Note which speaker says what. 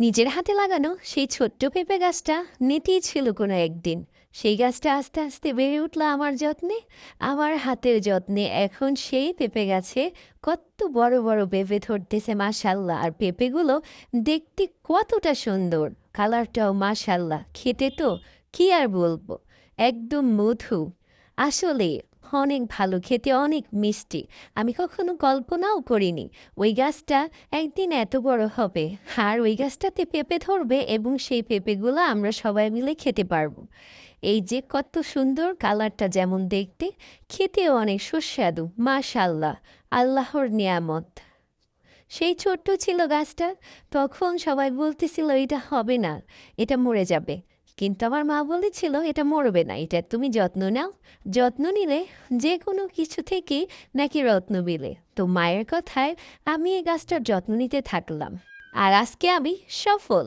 Speaker 1: নিজের হাতে লাগানো সেই ছোট্ট পেঁপে গাছটা নেতিয়ে ছিল কোনো একদিন। সেই গাছটা আস্তে আস্তে বেড়ে উঠল আমার যত্নে, আমার হাতের যত্নে। এখন সেই পেঁপে গাছে কত বড় বড় পেঁপে ধরতেছে মাশাল্লাহ। আর পেঁপেগুলো দেখতে কতটা সুন্দর, কালারটাও মাশাল্লাহ। খেতে তো কি আর বলবো, একদম মধু। আসলে অনেক ভালো খেতে, অনেক মিষ্টি। আমি কখনো কল্পনাও করিনি ওই গাছটা একদিন এত বড় হবে, আর ওই গাছটাতে পেঁপে ধরবে এবং সেই পেঁপেগুলো আমরা সবাই মিলে খেতে পারবো। এই যে কত সুন্দর, কালারটা যেমন দেখতে, খেতেও অনেক সুস্বাদু মাশাল্লাহ। আল্লাহর নিয়ামত। সেই ছোট্ট ছিল গাছটা, তখন সবাই বলতেছিল এটা হবে না, এটা মরে যাবে। কিন্তু আমার মা বলেছিল এটা মরবে না, এটা তুমি যত্ন নাও। যত্ন নিলে যে কোনো কিছু থেকেই নাকি রত্ন বিলে। তো মায়ের কথায় আমি এই গাছটার যত্ন নিতে থাকলাম, আর আজকে আমি সফল।